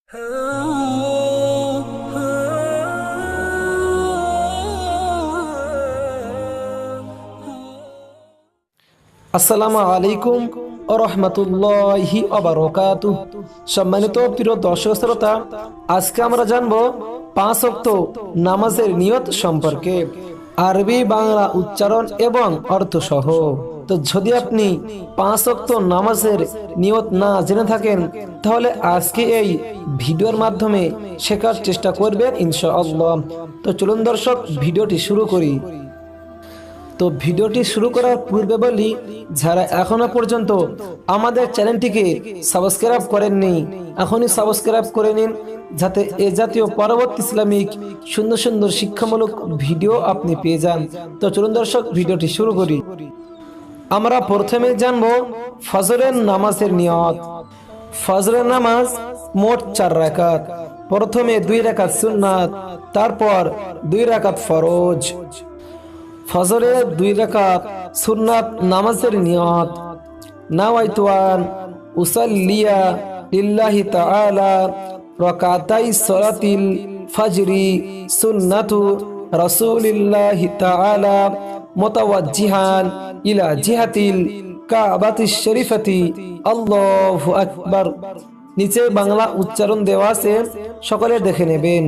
আসসালামু আলাইকুম ওয়া রাহমাতুল্লাহি ওয়া বারাকাতুহু। সম্মানিত প্রিয় দর্শক শ্রোতা, আজকে আমরা জানব 5 ওয়াক্ত নামাজের নিয়ত সম্পর্কে, আরবি বাংলা উচ্চারণ এবং অর্থ সহ। তো যদি আপনি 5 ওয়াক্ত নামাজের নিয়ত না জেনে থাকেন, তাহলে আজকে এই ভিডিওর মাধ্যমে শেখার চেষ্টা করবেন ইনশাআল্লাহ। তো চলুন দর্শক, ভিডিওটি শুরু করি। তো ভিডিওটি শুরু করার পূর্বে বলি, যারা এখনো পর্যন্ত আমাদের চ্যানেলটিকে সাবস্ক্রাইব করেননি, এখনই সাবস্ক্রাইব করে নিন, যাতে এ জাতীয় পরবর্তী ইসলামিক সুন্দর সুন্দর শিক্ষামূলক ভিডিও আপনি পেয়ে যান। তো চলুন দর্শক, ভিডিওটি শুরু করি। আমরা প্রথমে জানবো ফজরের নামাজের নিয়ত। ফজরের নামাজ মোট 4 রাকাত। প্রথমে 2 রাকাত সুন্নাত, তারপর 2 রাকাত ফরজ। ফজরে 2 রাকাত সুন্নাত নামাজের নিয়ত: নাওয়াইতু আন উসাল্লিয়া লিল্লাহি তাআলা রাকাতাই সালাতিল ফজরি সুন্নাতু রাসূলিল্লাহি তাআলা মুতাওয়াজ্জিহান ইলা জিহাতিল কাবাতিশ শরীফাতি। আল্লাহু আকবার। নিচে বাংলা উচ্চারণ দেওয়া আছে, সকলে দেখে নেবেন।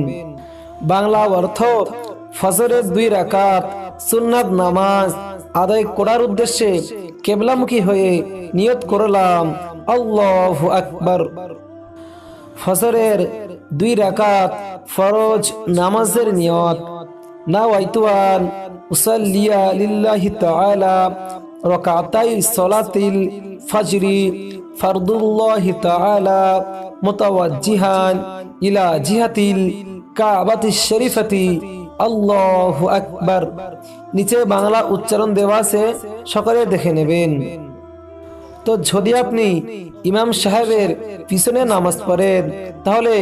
বাংলা অর্থ: ফজরের 2 রাকাত সুন্নাত নামাজ আদায় করার উদ্দেশ্যে কিবলামুখী হয়ে নিয়ত করলাম, আল্লাহু আকবার। ফজরের 2 রাকাত ফরজ নামাজের নিয়ত: নাওয়াইতু আন উসাল্লিয়া লিল্লাহি তাআলা রাকাতাই সালাতিল ফজরি ফরদুল্লাহি তাআলা মুতাওয়াজ্জিহান ইলা জিহাতিল কাবাতিশ শরীফাতি। আল্লাহু আকবার। নিচে বাংলা উচ্চারণ দেওয়া আছে, সকলে দেখে নেবেন। তো যদি আপনি ইমাম সাহেবের পিছনে নামাজ পড়েন, তাহলে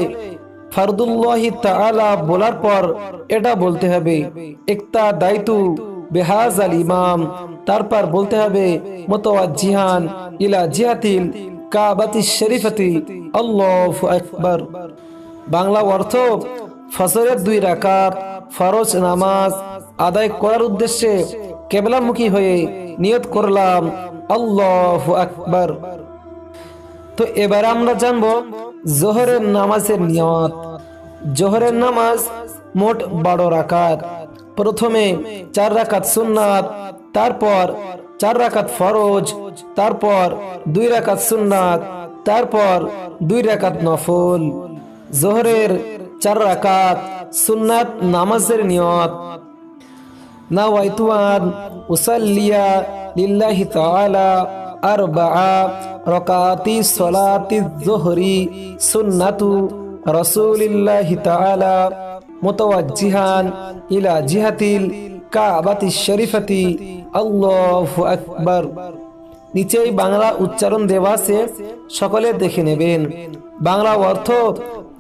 ফরদুল্লাহি তাআলা বলার পর এটা বলতে হবে, ইক্তা দাইতু বিহাযাল ইমাম, তারপর বলতে হবে মুতাওয়াজ্জিহান ইলা জিহাতিল কাবাতিশ শরীফাতি। আল্লাহু আকবার। বাংলা অর্থ: ফজরের 2 রাকাত ফরজ নামাজ আদায় করার উদ্দেশ্যে কিবলামুখী হয়ে নিয়ত করলাম, আল্লাহু আকবার। তো এবার আমরা জানব জোহরের নামাজের নিয়ত। জোহরের নামাজ মোট 12 রাকাত। প্রথমে 4 রাকাত সুন্নাত, তারপর 4 রাকাত ফরজ, তারপর 2 রাকাত সুন্নাত, তারপর 2 রাকাত নফল। জোহরের 4 রাকাত সুন্নাত নামাজের নিয়ত: নাওয়াইতু আন উসাল্লিয়া লিল্লাহি তাআলা আরবাআ রাকাতি সালাতিজ যুহরি সুন্নাতু রাসূলিল্লাহি তাআলা মুতাওয়াজ্জিহান ইলা জিহাতিল কাবাতিশ শরীফাতি। আল্লাহু আকবার। নিচেই বাংলা উচ্চারণ দেওয়া আছে, সকলে দেখে নেবেন। বাংলা অর্থ: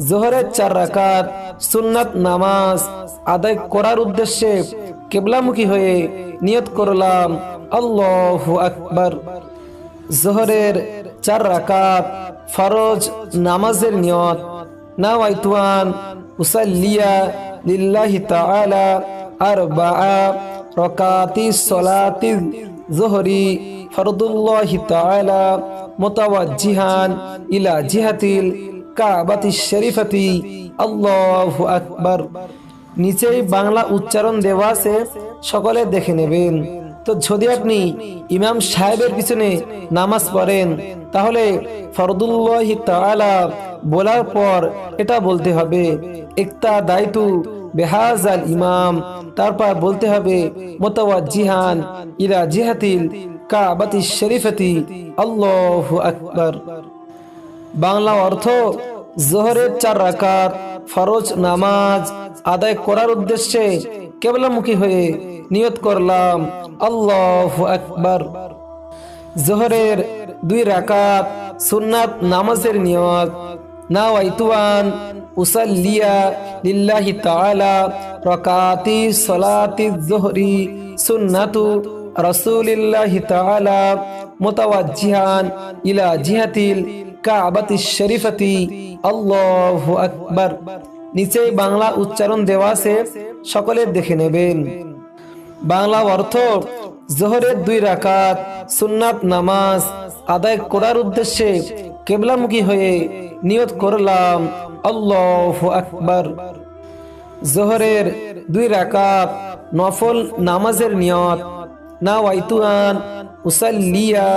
জোহরের 4 রাকাত সুন্নাত নামাজ আদায় করার উদ্দেশ্যে কিবলামুখী হয়ে নিয়ত করলাম, আল্লাহু আকবার। জোহরের 4 রাকাত ফরজ নামাজের নিয়ত: নাওয়াইতু আন উসাল্লিয়া লিল্লাহি তাআলা আরবাআ রাকাতি সালাতিল যুহরি ফরদুল্লাহি তাআলা মুতাওয়াজ্জিহান ইলা জিহাতিল কাবাতিশ শরীফাতি। আল্লাহু আকবার। নিচেই বাংলা উচ্চারণ দেওয়া আছে, সকলে দেখে নেবেন। তো যদি আপনি ইমাম সাহেবের পিছনে নামাজ পড়েন, তাহলে ফরদুল্লাহি তাআলা বলার পর এটা বলতে হবে, ইক্তা দাইতু বিহাযাল ইমাম, তারপর বলতে হবে মুতাওয়াজ্জিহান ইলা জিহাতিল কাবাতিশ শরীফাতি। আল্লাহু আকবার। বাংলা অর্থ: জোহরের 4 রাকাত ফরজ নামাজ আদায় করার উদ্দেশ্যে কিবলামুখী হয়ে নিয়ত করলাম, আল্লাহু আকবার। জোহরের 2 রাকাত সুন্নাত নামাজের নিয়ত: নাওয়াইতু আন উসাল্লিয়া লিল্লাহি তাআলা রাকাতি সালাতিজ যুহরি সুন্নাতু রাসূলিল্লাহি তাআলা মুতাওয়াজ্জিহান ইলা জিহাতিল কাবাতিশ শরীফাতি আল্লাহু আকবার। নিচে বাংলা উচ্চারণ দেওয়া আছে, সকলে দেখে নেবেন। বাংলা অর্থ: জোহরের 2 রাকাত সুন্নাত নামাজ আদায় করার উদ্দেশ্যে কিবলামুখী হয়ে নিয়ত করলাম আল্লাহু আকবার। জোহরের 2 রাকাত নফল নামাজের নিয়ত: নাওয়াইতু আন উসাল্লিয়া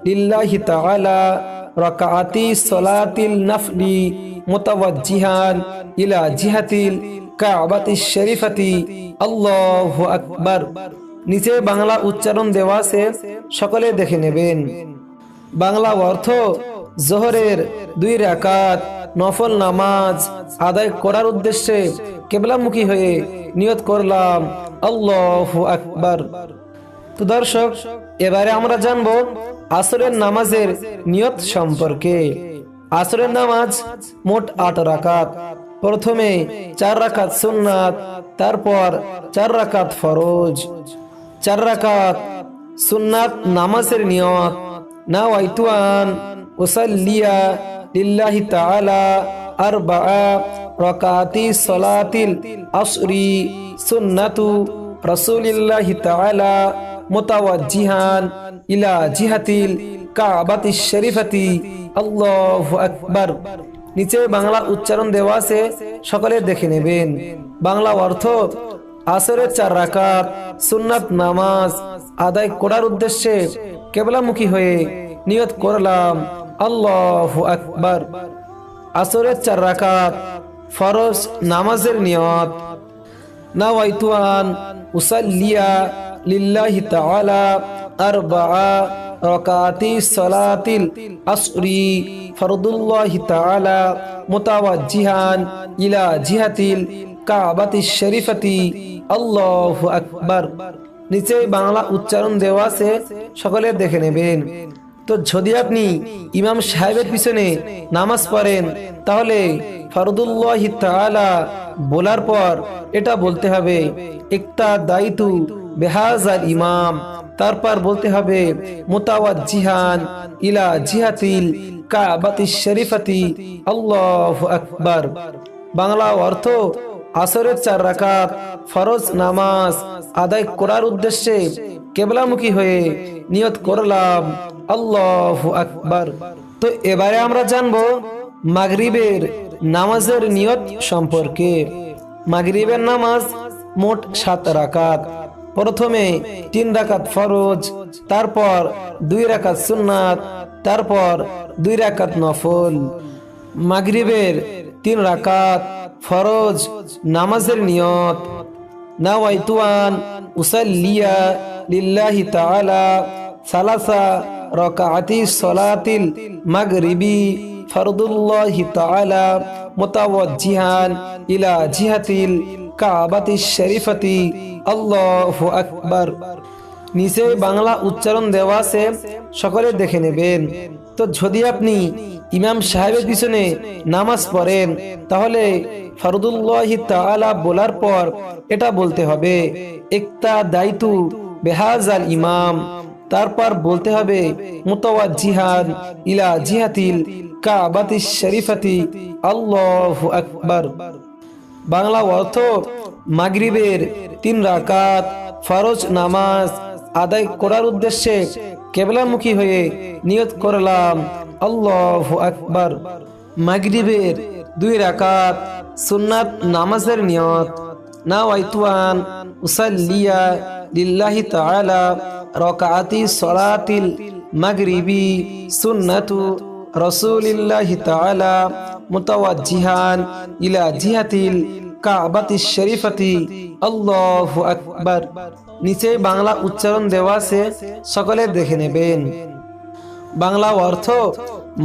লিল্লাহি তাআলা রাকাআতি সলাতিল নফলি মুতাওয়াজ্জিহান ইলা জিহাতিল কাবাতিশ শরীফাতি আল্লাহু আকবার। নিচে বাংলা উচ্চারণ দেওয়া আছে, সকলে দেখে নেবেন। বাংলা অর্থ: জোহরের 2 রাকাত নফল নামাজ আদায় করার উদ্দেশ্যে কিবলামুখী হয়ে নিয়ত করলাম আল্লাহু আকবার। তো দর্শক, এবারে আমরা জানব আসরের নামাজের নিয়ত সম্পর্কে। আসরের নামাজ মোট 8 রাকাত। প্রথমে 4 রাকাত সুন্নাত, তারপর 4 রাকাত ফরজ। 4 রাকাত সুন্নাত নামাজের নিয়ত: নাওয়াইতু আন উসাল্লিয়া লিল্লাহি তাআলা আরবাআ রাকাতি সলাতিল আসরি সুন্নাতু রাসূলিল্লাহি তাআলা মুতাওয়াজ্জিহান ইলা জিহাতিল কাবাতিশ শরীফাতি আল্লাহু আকবার। নিচে বাংলা উচ্চারণ দেওয়া আছে, সকলে দেখে নেবেন। বাংলা অর্থ: আসরের 4 রাকাত সুন্নাত নামাজ আদায় করার উদ্দেশ্যে কিবলামুখী হয়ে নিয়ত করলাম আল্লাহু আকবার। আসরের 4 রাকাত ফরজ নামাজের নিয়ত: নাওয়াইতু আন উসাল্লিয়া লিল্লাহি তাআলা আরবাআ রাকাতি সলাতিল আসরি ফরদুল্লাহি তাআলা মুতাওয়াজ্জিহান ইলা জিহাতিল কাবাতিশ শরীফাতি আল্লাহু আকবার। নিচে বাংলা উচ্চারণ দেওয়া আছে, সকলে দেখে নেবেন। তো যদি আপনি ইমাম সাহেবের পিছনে নামাজ পড়েন, তাহলে ফরদুল্লাহি তাআলা বলার পর এটা বলতে হবে ইক্তাদাইতু বিহাযাল ইমাম, তারপর বলতে হবে মুতাওয়াজ্জিহান ইলা জিহাতিল কাবাতিশ শরীফাতি আল্লাহু আকবার। বাংলা অর্থ: আসরের 4 রাকাত ফরজ নামাজ আদায় করার উদ্দেশ্যে কিবলামুখী হয়ে নিয়ত করলাম আল্লাহু আকবার। তো এবারে আমরা জানব মাগরিবের নামাজের নিয়ত সম্পর্কে। মাগরিবের নামাজ মোট 7 রাকাত। প্রথমে 3 রাকাত ফরজ, তারপর 2 রাকাত সুন্নাত, তারপর 2 রাকাত নফল। মাগরিবের 3 রাকাত ফরজ নামাজের নিয়ত: নাওয়াইতু আন উসাল্লিয়া লিল্লাহি তাআলা সালাসা রাকাআতি সলাতিল মাগরিবি ফরদুল্লাহি তাআলা মুতাওয়াজ্জিহান ইলা জিহাতিল কাবাতিশ শরীফাতি আল্লাহু আকবার। নিচে বাংলা উচ্চারণ দেওয়া আছে, সকলে দেখে নেবেন। তো যদি আপনি ইমাম সাহেবের পিছনে নামাজ পড়েন, তাহলে ফরদুল্লাহি তাআলা বলার পর এটা বলতে হবে ইক্তাদাইতু বিহাযাল ইমাম, তারপর বলতে হবে মুতাওয়াজ্জিহান ইলা জিহাতিল কাবাতিশ শরীফাতি আল্লাহু আকবার। বাংলা অর্থ: মাগরিবের 3 রাকাত ফরজ নামাজ আদায় করার উদ্দেশ্যে কিবলামুখী হয়ে নিয়ত করলাম আল্লাহু আকবার। মাগরিবের 2 রাকাত সুন্নাত নামাজের নিয়ত: নাওয়াইতু আন উসাল্লিয়া লিল্লাহি তাআলা রাকাআতি সলাতিল মাগরিবি সুন্নাতু রাসূলিল্লাহি তাআলা মুতাওয়াজ্জিহান ইলা জিহাতিল কাবাতিশ শরীফাতি আল্লাহু আকবার। নিচে বাংলা উচ্চারণ দেওয়া আছে, সকলে দেখে নেবেন। বাংলা অর্থ: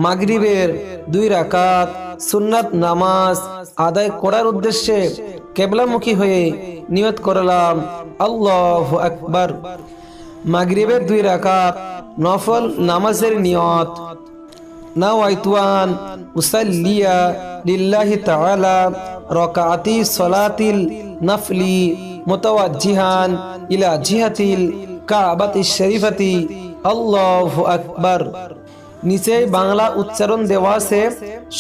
মাগরিবের 2 রাকাত সুন্নাত নামাজ আদায় করার উদ্দেশ্যে কিবলামুখী হয়ে নিয়ত করলাম আল্লাহু আকবার। মাগরিবের 2 রাকাত নফল নামাজের নিয়ত: নাওয়াইতু আন উসাল্লিয়া লিল্লাহি তাআলা রাকাআতি সলাতিল নফলি মুতাওয়াজ্জিহান ইলা জিহাতিল কাবাতিশ শরীফাতি আল্লাহু আকবার। নিচেই বাংলা উচ্চারণ দেওয়া আছে,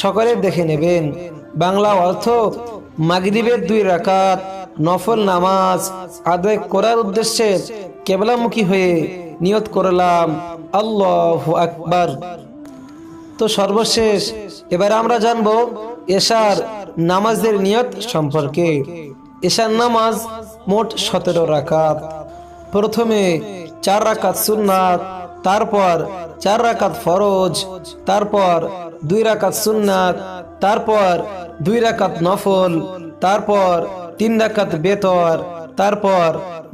সকলে দেখে নেবেন। বাংলা অর্থ: মাগরিবের 2 রাকাত নফল নামাজ আদায় করার উদ্দেশ্যে কেবলামুখী হয়ে নিয়ত করলাম, আল্লাহু আকবার। তো সর্বশেষ এবার আমরা জানবো এশার নামাজের নিয়ত সম্পর্কে। এশার নামাজ মোট 17 রাকাত। প্রথমে 4 রাকাত সুন্নাত, তারপর 4 রাকাত ফরজ, তারপর 2 রাকাত সুন্নাত, তারপর 2 রাকাত নফল, তারপর 3 রাকাত বেতর, তারপর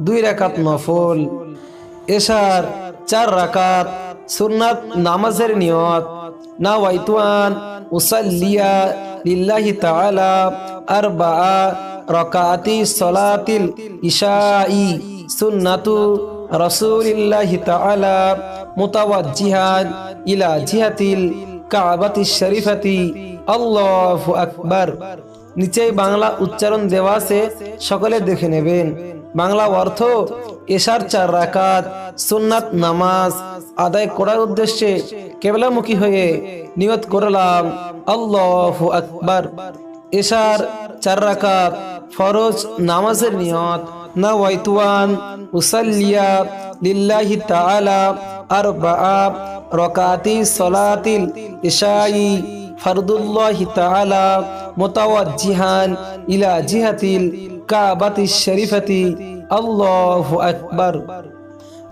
2 রাকাত নফল। এশার 4 রাকাত সুন্নাত নামাজের নিয়ত: নাওয়াইতু আন উসাল্লিয়া লিল্লাহি তাআলা আরবাআ রাকাতি সলাতিল ইশাই সুন্নাতু রাসূলিল্লাহি তাআলা মুতাওয়াজ্জিহান ইলা জিহাতিল কাবাতিশ শরীফাতি, আল্লাহু আকবার। নিচে বাংলা উচ্চারণ দেওয়া আছে, সকলে দেখে নেবেন। বাংলা অর্থ: এশার 4 রাকাত সুন্নাত নামাজ আদায় করার উদ্দেশ্যে কেবলামুখী হয়ে নিয়ত করলাম, আল্লাহু আকবার। এশার 4 রাকাত ফরজ নামাজের নিয়ত: নাওয়াইতু আন উসাল্লিয়া লিল্লাহি তাআলা আরবাআ রাকাতি সলাতিল ইশাই ফরদুল্লাহি তাআলা মুতাওয়াজ্জিহান ইলা জিহাতিল কাবাতিশ শরীফাতি, আল্লাহু আকবার।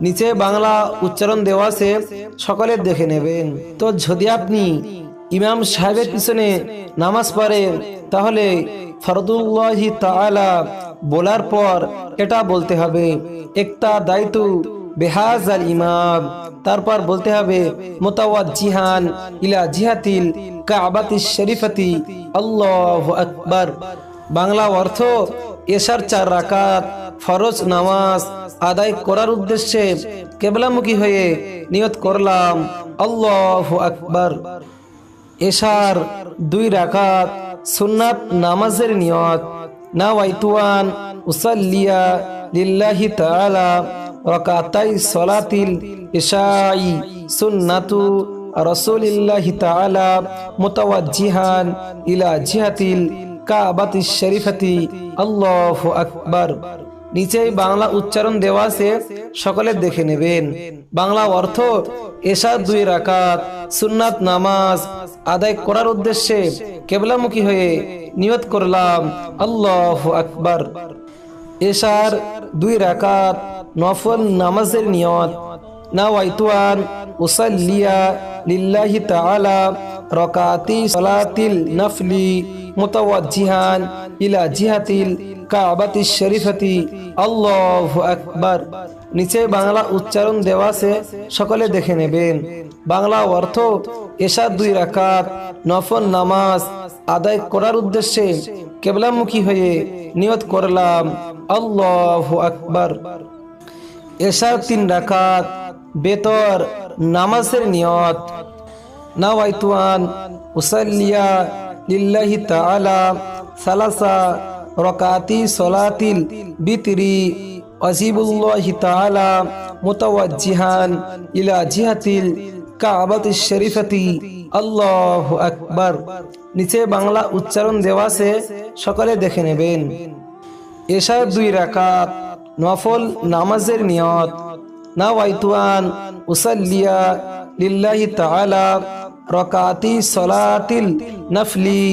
নিচে বাংলা উচ্চারণ দেওয়া আছে, সকলে দেখে নেবেন। তো যদি আপনি ইমাম সাহেবের পিছনে নামাজ পড়েন, তাহলে ফরদুল্লাহি তাআলা বলার পর এটা বলতে হবে, একটা দায়িত্ব বেহাজাল ইমাম, তারপর বলতে হবে মুতাওয়াজ্জিহান ইলা জিহাতিল কাবাতিশ শরীফাতি, আল্লাহু আকবার। বাংলা অর্থ: এশার 4 রাকাত ফরজ নামাজ আদায় করার উদ্দেশ্যে কেবলামুখী হয়ে নিয়ত করলাম, আল্লাহু আকবার। এশার 2 রাকাত সুন্নাত নামাজের নিয়ত: নাওয়াইতু আন উসাল্লিয়া লিল্লাহি তাআলা রাকাতাই সলাতিল ইশাই সুন্নাতু রাসূলিল্লাহি তাআলা মুতাওয়াজ্জিহান ইলা জিহাতিল কাবাতিশ শরীফাতি, আল্লাহু আকবার। নিচে বাংলা উচ্চারণ দেওয়া আছে, সকলে দেখে নেবেন। বাংলা অর্থ: এশার 2 রাকাত সুন্নাত নামাজ আদায় করার উদ্দেশ্যে কেবলামুখী হয়ে নিয়ত করলাম, আল্লাহু আকবার। এশার 2 রাকাত নফল নামাজের নিয়ত: নাওয়াইতু আন উসাল্লিয়া লিল্লাহি তাআলা রাকাতি সলাতিল নফলি মুতাওয়াজ্জিহান ইলা জিহাতিল কাবাতিশ শরীফাতি, আল্লাহু আকবার। নিচে বাংলা উচ্চারণ দেওয়া আছে, সকলে দেখে নেবেন। বাংলা অর্থ: এশার 2 রাকাত নফল নামাজ আদায় করার উদ্দেশ্যে কেবলামুখী হয়ে নিয়ত করলাম, আল্লাহু আকবার। এশার 3 রাকাত বেতর নামাজের নিয়ত: নাওয়াইতু আন উসাল্লিয়া লিল্লাহি তাআলা সালাসা রাকাতি সলাতিল বিতরি ওয়াজিবুল্লাহি তাআলা মুতাওয়াজ্জিহান ইলা জিহাতিল কাবাতিশ শরীফাতি, আল্লাহু আকবার। নিচে বাংলা উচ্চারণ দেওয়া আছে, সকলে দেখে নেবেন। এশার 2 রাকাত নফল নামাজের নিয়ত: নাওয়াইতু আন উসাল্লিয়া লিল্লাহি তাআলা রাকাতি সলাতিল নফলি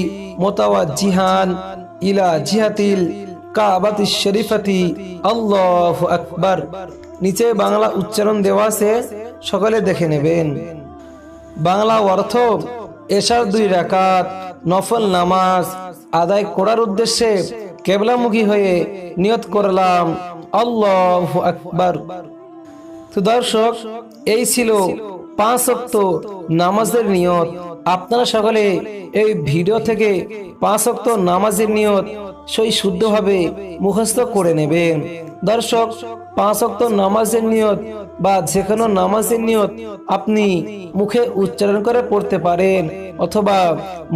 মুতাওয়াজ্জিহান ইলা জিহাতিল কাবাতিশ শরীফাতি, আল্লাহু আকবার। নিচে বাংলা উচ্চারণ দেওয়া আছে, সকলে দেখে নেবেন। বাংলা অর্থ: এশার 2 রাকাত নফল নামাজ আদায় করার উদ্দেশ্যে কেবলামুখী হয়ে নিয়ত করলাম, আল্লাহু আকবার। তো দর্শক, এই ছিল 5 ওয়াক্ত নামাজের নিয়ত। আপনারা সকলে এই ভিডিও থেকে 5 ওয়াক্ত নামাজের নিয়ত সই শুদ্ধভাবে মুখস্থ করে নেবেন। দর্শক, 5 ওয়াক্ত নামাজের নিয়ত বা যে কোনো নামাজের নিয়ত আপনি মুখে উচ্চারণ করে পড়তে পারেন অথবা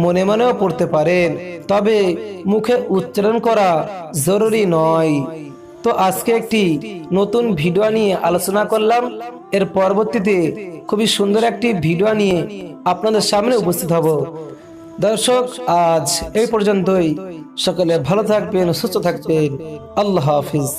মনে মনেও পড়তে পারেন, তবে মুখে উচ্চারণ করা জরুরি নয়। তো আজকে একটি নতুন ভিডিও নিয়ে আলোচনা করলাম। এর পরবর্তীতে খুবই সুন্দর একটি ভিডিও নিয়ে আপনাদের সামনে উপস্থিত হব। দর্শক, আজ এই পর্যন্তই। সকলে ভালো থাকবেন, সুস্থ থাকবেন। আল্লাহ হাফিজ।